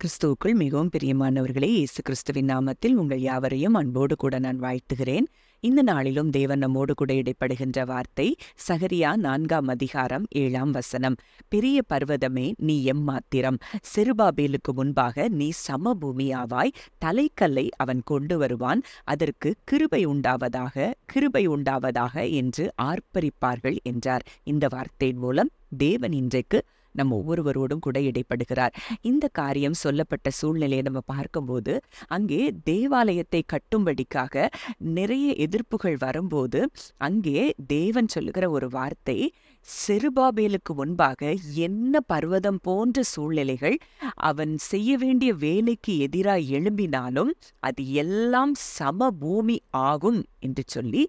கிறிஸ்துவுக்குள் மிகவும் பிரியமானவர்களே, இயேசு கிறிஸ்துவின் நாமத்தில் உங்கள் யாவரையும் அன்போடு கூட நான் வாழ்த்துகிறேன். இந்த நாளிலும் தேவன் நம்மோடு கூட இடைப்படுகின்ற வார்த்தை சகரியா 4 அதிகாரம் 7 பெரிய பர்வதமே நீ எம்மாத்திரம், செருபாபேலுக்கு முன்பாக நீ சமபூமியாவாய், தலைக்கல்லை அவன் கொண்டு வருவான், அதற்கு கிருபை உண்டாவதாக கிருபை உண்டாவதாக என்று ஆர்ப்பரிப்பார்கள் என்றார். இந்த வார்த்தையின் மூலம் தேவன் இன்றைக்கு நம்ம ஒவ்வொருவரோடும் கூட இடைப்படுகிறார். இந்த காரியம் சொல்லப்பட்ட சூழ்நிலையை நம்ம பார்க்கும்போது, அங்கே தேவாலயத்தை கட்டும்படிக்காக நிறைய எதிர்ப்புகள் வரும்போது அங்கே தேவன் சொல்லுகிற ஒரு வார்த்தை, செருபாபேலுக்கு முன்பாக என்ன பர்வதம் போன்ற சூழ்நிலைகள் அவன் செய்ய வேண்டிய வேலைக்கு எதிராக எழும்பினாலும் அது எல்லாம் சமபூமி ஆகும் என்று சொல்லி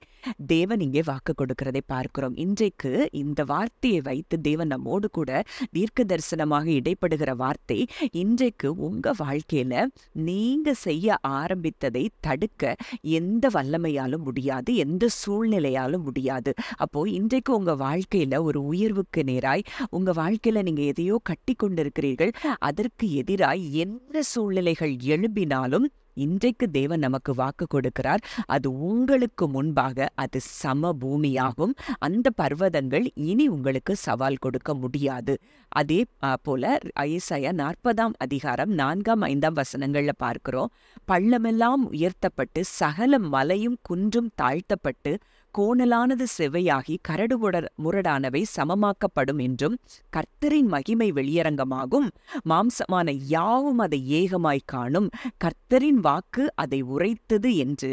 தேவன் இங்கே வாக்கு கொடுக்கிறதை பார்க்கிறோம். இன்றைக்கு இந்த வார்த்தையை வைத்து தேவன் நம்மோடு கூட தீர்க்க தரிசனமாக இடைப்படுகிற வார்த்தை, இன்றைக்கு உங்க வாழ்க்கையில நீங்க செய்ய ஆரம்பித்ததை தடுக்க எந்த வல்லமையாலும் முடியாது, எந்த சூழ்நிலையாலும் முடியாது. அப்போ இன்றைக்கு உங்க வாழ்க்கையில ஒரு உயர்வுக்கு நேராய் உங்க வாழ்க்கையில நீங்க எதையோ கட்டி கொண்டிருக்கிறீர்கள், அதற்கு எதிராய் எந்த சூழ்நிலைகள் எழும்பினாலும் இன்றைக்கு தேவன் நமக்கு வாக்கு கொடுக்கிறார், அது உங்களுக்கு முன்பாக அது சமபூமியாகும். அந்த பர்வதங்கள் இனி உங்களுக்கு சவால் கொடுக்க முடியாது. அதே போல ஏசாயா 40 அதிகாரம் 4, 5 பார்க்கிறோம். பள்ளமெல்லாம் உயர்த்தப்பட்டு சகல மலையும் குன்றும் தாழ்த்தப்பட்டு கோணலானது செவ்வையாகி கரடு முரடானவை சமமாக்கப்படும் என்றும், கர்த்தரின் மகிமை வெளியரங்கமாகும், மாம்சமான யாவும் அதை ஏகமாய் காணும், கர்த்தரின் வாக்கு அதை உரைத்தது என்று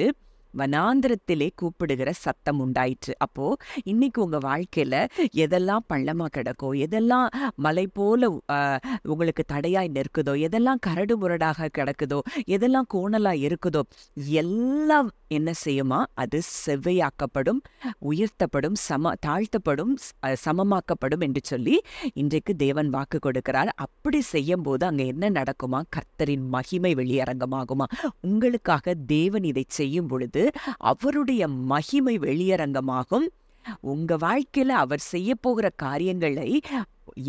வனாந்திரத்திலே கூப்பிடுகிற சத்தம் உண்டாயிற்று. அப்போ இன்னைக்கு உங்க வாழ்க்கையில எதெல்லாம் பள்ளமா கிடக்கோ, எதெல்லாம் மலை போல உங்களுக்கு தடையாய் நிற்குதோ, எதெல்லாம் கரடு முரடாக கிடக்குதோ, எதெல்லாம் கோணலா இருக்குதோ, எல்லாம் என்ன செய்யுமா? அது செவ்வையாக்கப்படும், உயர்த்தப்படும், தாழ்த்தப்படும், சமமாக்கப்படும் என்று சொல்லி இன்றைக்கு தேவன் வாக்கு கொடுக்கிறார். அப்படி செய்யும் போது அங்க என்ன நடக்குமா? கர்த்தரின் மகிமை வெளியரங்கமாகுமா? உங்களுக்காக தேவன் இதை செய்யும் பொழுது அவருடைய மகிமை வெளியரங்கமாகும். உங்க வாழ்க்கையில அவர் செய்ய போகிற காரியங்களை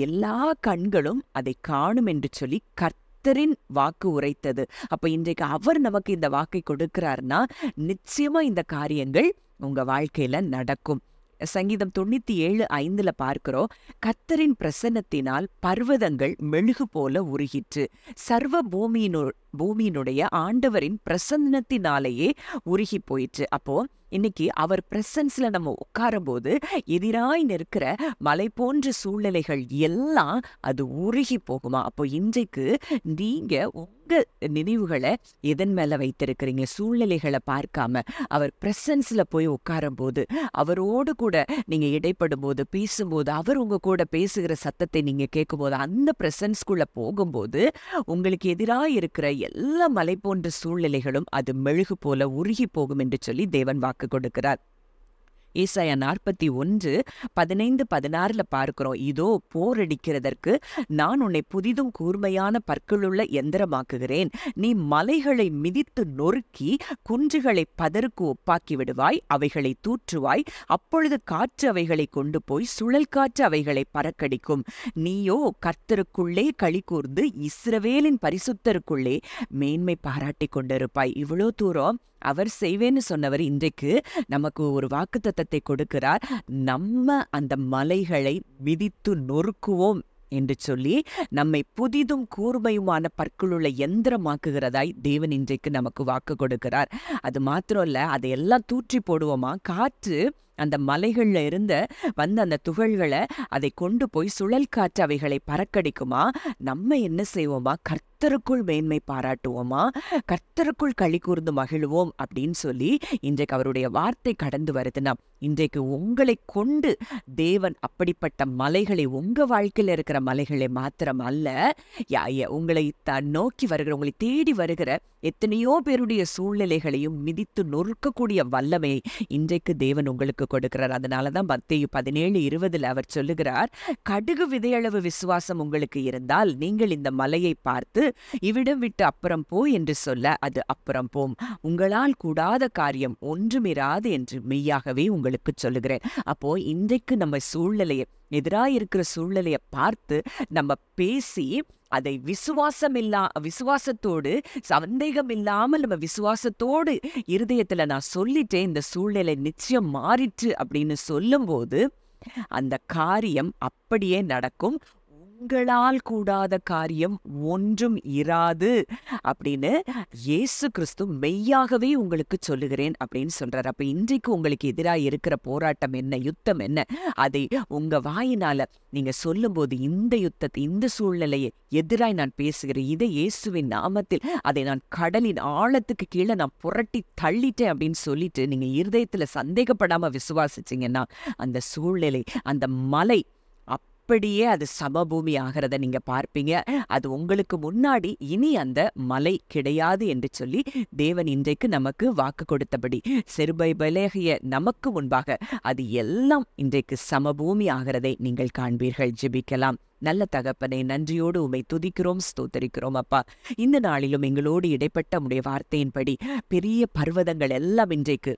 எல்லா கண்களும் அதை காணும் என்று சொல்லி கர்த்தரின் வாக்கு உரைத்தது. அப்ப இன்றைக்கு அவர் நமக்கு இந்த வாக்கை கொடுக்கிறார்னா நிச்சயமா இந்த காரியங்கள் உங்க வாழ்க்கையில நடக்கும். சங்கீதம் 97:5 பார்க்கிறோம், கர்த்தரின் பிரசன்னத்தினால் பர்வதங்கள் மெழுகு போல உருகிற்று, சர்வ பூமியினுடைய ஆண்டவரின் பிரசன்னத்தினாலேயே உருகி போயிற்று. அப்போ இன்னைக்கு அவர் பிரசன்ஸ்ல நம்ம உட்காரும் போது எதிராய் நிற்கிற மலை போன்ற சூழ்நிலைகள் எல்லாம் அது உருகி போகுமா? அப்போ இன்றைக்கு நீங்க உங்க நினைவுகளை எதன் மேல வைத்திருக்கிறீங்க? சூழ்நிலைகளை பார்க்காம அவர் பிரசன்ஸ்ல போய் உட்காரும் போது, அவரோடு கூட நீங்க இடைப்படும் போது, பேசும்போது, அவர் உங்க கூட பேசுகிற சத்தத்தை நீங்க கேட்கும் போது, அந்த பிரசன்ஸ்குள்ள போகும்போது உங்களுக்கு எதிராக இருக்கிற எல்லா மலை போன்ற சூழ்நிலைகளும் அது மெழுகு போல உருகி போகும் என்று சொல்லி தேவன் வாக்கு கொடுக்கிறார். ஏசாயா 41:15-16 பார்க்கிறோம், இதோ போரடிக்கிறதற்கு நான் உன்னை புதிதும் கூர்மையான பற்களுள்ள எந்திரமாக்குகிறேன், நீ மலைகளை மிதித்து நொறுக்கி குன்றுகளை பதருக்கு ஒப்பாக்கி விடுவாய், அவைகளை தூற்றுவாய், அப்பொழுது காற்று அவைகளை கொண்டு போய் சுழல் காற்று அவைகளை பறக்கடிக்கும், நீயோ கர்த்தருக்குள்ளே களி கூர்ந்து இஸ்ரவேலின் பரிசுத்தருக்குள்ளே மேன்மை பாராட்டி கொண்டிருப்பாய். இவ்வளோ தூரம் அவர் செய்வேன்னு சொன்னவர் இன்றைக்கு நமக்கு ஒரு வாக்குத்தத்தத்தை கொடுக்கிறார். நம்ம அந்த மலைகளை மிதித்து நொறுக்குவோம் என்று சொல்லி நம்மை புதிதும் கூர்மையுமான பற்களுள்ள எந்திரமாக்குகிறதாய் தேவன் இன்றைக்கு நமக்கு வாக்கு கொடுக்கிறார். அது மாத்திரம் இல்ல, அதையெல்லாம் தூற்றி போடுவோமா? காற்று அந்த மலைகள்ல இருந்த வந்த அந்த துகள்களை அதை கொண்டு போய் சுழல் காற்று அவைகளை பறக்கடிக்குமா? நம்ம என்ன செய்வோமா? கர்த்தருக்குள் மேன்மை பாராட்டுவோமா? கர்த்தருக்குள் களி கூர்ந்து மகிழ்வோம் அப்படின்னு சொல்லி இன்றைக்கு அவருடைய வார்த்தை கடந்து வருதுன்னா, இன்றைக்கு உங்களை கொண்டு தேவன் அப்படிப்பட்ட மலைகளை, உங்க வாழ்க்கையில இருக்கிற மலைகளை மாத்திரம் அல்ல, உங்களை நோக்கி வருகிற, உங்களை தேடி வருகிற எத்தனையோ பேருடைய சூழ்நிலைகளையும் மிதித்து நொறுக்கக்கூடிய வல்லமையை இன்றைக்கு தேவன் உங்களுக்கு கொடுக்கிறார். அதனாலதான் மத்தேயு 17:20 அவர் சொல்லுகிறார், கடுகு விதையளவு விசுவாசம் உங்களுக்கு இருந்தால் நீங்கள் இந்த மலையை பார்த்து இவ்விடம் விட்டு அப்புறம் போ என்று சொல்ல அது அப்புறம் போம், உங்களால் கூடாத காரியம் ஒன்றுமிராது என்று மெய்யாகவே உங்களுக்கு சொல்லுகிறேன். அப்போ இன்றைக்கு நம்ம சூழ்நிலையை எதிராயிருக்கிற சூழ்நிலையை பார்த்து நம்ம பேசி அதை விசுவாசத்தோடு, சந்தேகம் இல்லாமல் நம்ம விசுவாசத்தோடு இருதயத்துல நான் சொல்லிட்டேன், இந்த சூழ்நிலை நிச்சயம் மாறிற்று அப்படின்னு சொல்லும்போது அந்த காரியம் அப்படியே நடக்கும். உங்களால் கூடாத காரியம் ஒன்றும் இராது அப்படின்னு இயேசு கிறிஸ்து மெய்யாகவே உங்களுக்கு சொல்லுகிறேன் அப்படின்னு சொல்றாரு. அப்ப இன்றைக்கு உங்களுக்கு எதிராக இருக்கிற போராட்டம் என்ன, யுத்தம் என்ன, அதை உங்க வாயினால நீங்க சொல்லும்போது இந்த யுத்தத்தை, இந்த சூழ்நிலையை எதிராய் நான் பேசுகிறேன், இதை இயேசுவின் நாமத்தில் அதை நான் கடலின் ஆழத்துக்கு கீழே நான் புரட்டி தள்ளிட்டேன் அப்படின்னு சொல்லிட்டு நீங்க இருதயத்துல சந்தேகப்படாம விசுவாசிச்சீங்கன்னா அந்த சூழ்நிலை, அந்த மலை அப்படியே அது சமபூமி ஆகிறத நீங்க பார்ப்பீங்க. அது உங்களுக்கு முன்னாடி இனி அந்த மலை கிடையாது என்று சொல்லி தேவன் இன்றைக்கு நமக்கு வாக்கு கொடுத்தபடி செருபைபேலாகிய நமக்கு முன்பாக அது எல்லாம் இன்றைக்கு சமபூமி ஆகிறதை நீங்கள் காண்பீர்கள். ஜெபிக்கலாம். நல்ல தகப்பனே, நன்றியோடு உம்மை துதிக்கிறோம், ஸ்தோத்தரிக்கிறோம் அப்பா. இந்த நாளிலும் எங்களோடு இடைப்பட்ட உம்முடைய வார்த்தையின்படி பெரிய பர்வதங்கள் எல்லாம் இன்றைக்கு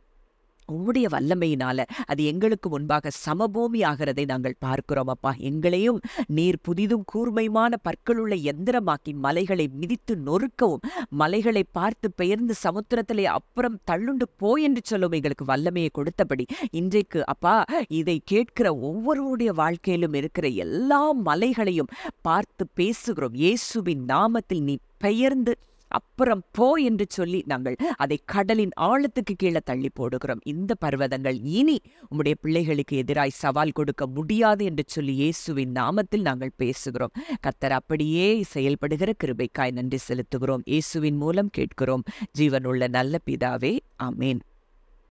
உம்முடைய வல்லமையினால அது எங்களுக்கு முன்பாக சமபூமி ஆகிறதை நாங்கள் பார்க்கிறோம் அப்பா. எங்களையும் நீர் புதிதும் கூர்மையுமான பற்களுள்ள எந்திரமாக்கி மலைகளை மிதித்து நொறுக்கவும், மலைகளை பார்த்து பெயர்ந்து சமுத்திரத்திலே அப்புறம் தள்ளுண்டு போய் என்று சொல்லும் எங்களுக்கு வல்லமையை கொடுத்தபடி இன்றைக்கு அப்பா இதை கேட்கிற ஒவ்வொருவருடைய வாழ்க்கையிலும் இருக்கிற எல்லா மலைகளையும் பார்த்து பேசுகிறோம். இயேசுவின் நாமத்தில் நீ பெயர்ந்து அப்புறம் போ என்று சொல்லி நாங்கள் அதை கடலின் ஆழத்துக்கு கீழே தள்ளி போடுகிறோம். இந்த பர்வதங்கள் இனி உம்முடைய பிள்ளைகளுக்கு எதிராய் சவால் கொடுக்க முடியாது என்று சொல்லி இயேசுவின் நாமத்தில் நாங்கள் பேசுகிறோம். கர்த்தர் அப்படியே செயல்படுகிற கிருபைக்காய் நன்றி செலுத்துகிறோம். இயேசுவின் மூலம் கேட்கிறோம் ஜீவனுள்ள நல்ல பிதாவே, ஆமேன்.